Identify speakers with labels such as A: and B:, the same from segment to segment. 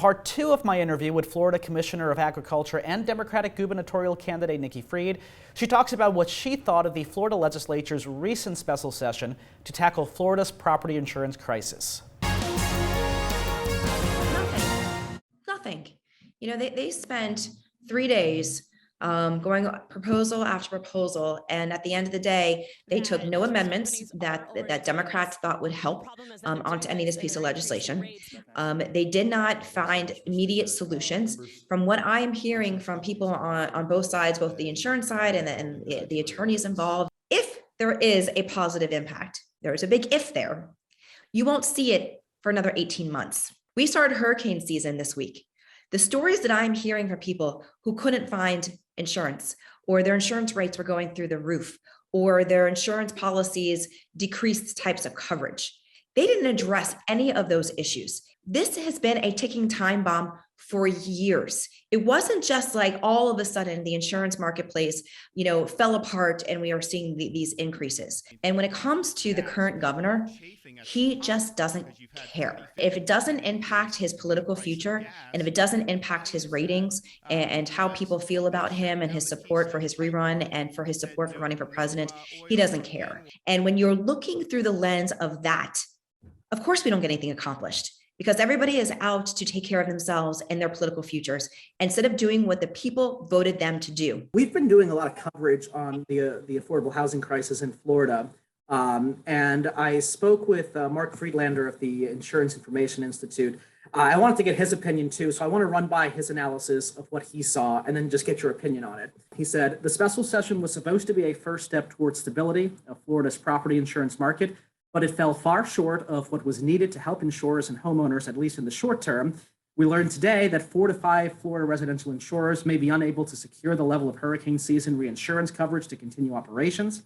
A: part two of my interview with Florida Commissioner of Agriculture and Democratic gubernatorial candidate Nikki Fried, she talks about what she thought of the Florida legislature's recent special session to tackle Florida's property insurance crisis.
B: Nothing. You know, they spent 3 days going proposal after proposal, and at the end of the day, they took no amendments that Democrats thought would help onto any of this piece of legislation. They did not find immediate solutions. From what I am hearing from people on both sides, both the insurance side and the attorneys involved, if there is a positive impact, there is a big if there, you won't see it for another 18 months. We started hurricane season this week. The stories that I'm hearing from people who couldn't find insurance, or their insurance rates were going through the roof, or their insurance policies decreased types of coverage, they didn't address any of those issues. This has been a ticking time bomb for years. It wasn't just like all of a sudden the insurance marketplace, fell apart and we are seeing these increases. And when it comes to the current governor, he just doesn't care. If it doesn't impact his political future, and if it doesn't impact his ratings and how people feel about him and his support for his rerun and for his support for running for president, he doesn't care. And when you're looking through the lens of that, of course we don't get anything accomplished, because everybody is out to take care of themselves and their political futures instead of doing what the people voted them to do.
C: We've been doing a lot of coverage on the affordable housing crisis in Florida. And I spoke with Mark Friedlander of the Insurance Information Institute. I wanted to get his opinion too, so I want to run by his analysis of what he saw and then just get your opinion on it. He said, the special session was supposed to be a first step towards stability of Florida's property insurance market, but it fell far short of what was needed to help insurers and homeowners, at least in the short term. We learned today that 4 to 5 Florida residential insurers may be unable to secure the level of hurricane season reinsurance coverage to continue operations.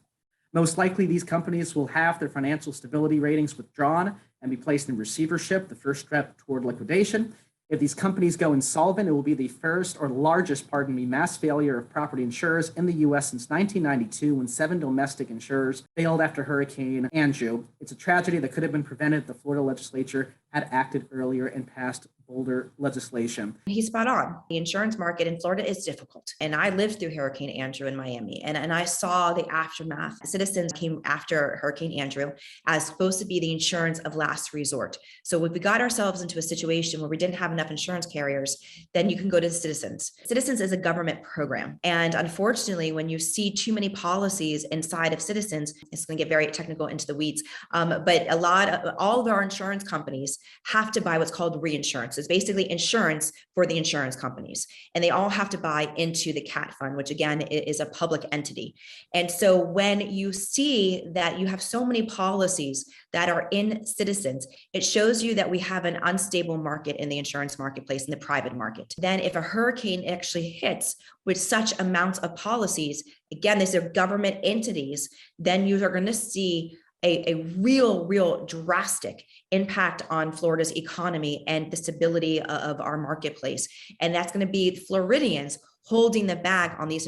C: Most likely, these companies will have their financial stability ratings withdrawn and be placed in receivership, the first step toward liquidation. If these companies go insolvent, it will be the first or largest, mass failure of property insurers in the U.S. since 1992, when 7 domestic insurers failed after Hurricane Andrew. It's a tragedy that could have been prevented if the Florida legislature had acted earlier and passed bolder legislation.
B: He's spot on. The insurance market in Florida is difficult. And I lived through Hurricane Andrew in Miami, and I saw the aftermath. Citizens came after Hurricane Andrew as supposed to be the insurance of last resort. So if we got ourselves into a situation where we didn't have enough insurance carriers, then you can go to Citizens. Citizens is a government program. And unfortunately, when you see too many policies inside of Citizens, it's going to get very technical into the weeds. But all of our insurance companies have to buy what's called reinsurance. It's basically insurance for the insurance companies. And they all have to buy into the CAT fund, which again is a public entity. And so when you see that you have so many policies that are in Citizens, it shows you that we have an unstable market in the insurance marketplace, in the private market. Then if a hurricane actually hits with such amounts of policies, again, these are government entities, then you are going to see a real drastic impact on Florida's economy and the stability of our marketplace. And that's going to be Floridians holding the bag on these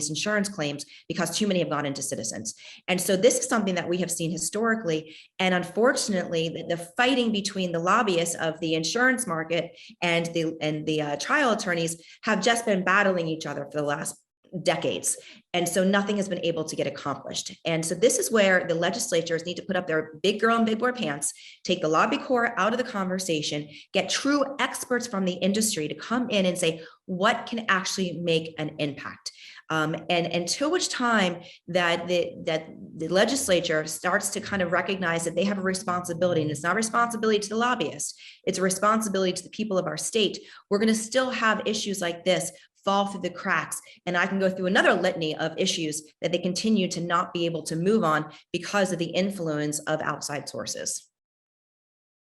B: insurance claims because too many have gone into Citizens. And so this is something that we have seen historically. And unfortunately, the fighting between the lobbyists of the insurance market and the trial attorneys have just been battling each other for the last decades. And so nothing has been able to get accomplished. And so this is where the legislatures need to put up their big girl and big boy pants, take the lobby core out of the conversation, get true experts from the industry to come in and say, what can actually make an impact? And until which time that the legislature starts to kind of recognize that they have a responsibility, and it's not a responsibility to the lobbyists, it's a responsibility to the people of our state, we're going to still have issues like this fall through the cracks. And I can go through another litany of issues that they continue to not be able to move on because of the influence of outside sources.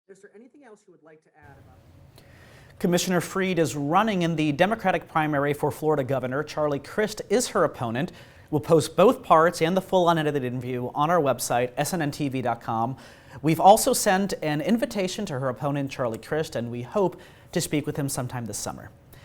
C: Is there anything else you would like to add about?
A: Commissioner Fried is running in the Democratic primary for Florida Governor. Charlie Crist is her opponent. We'll post both parts and the full unedited interview on our website, snntv.com. We've also sent an invitation to her opponent, Charlie Crist, and we hope to speak with him sometime this summer.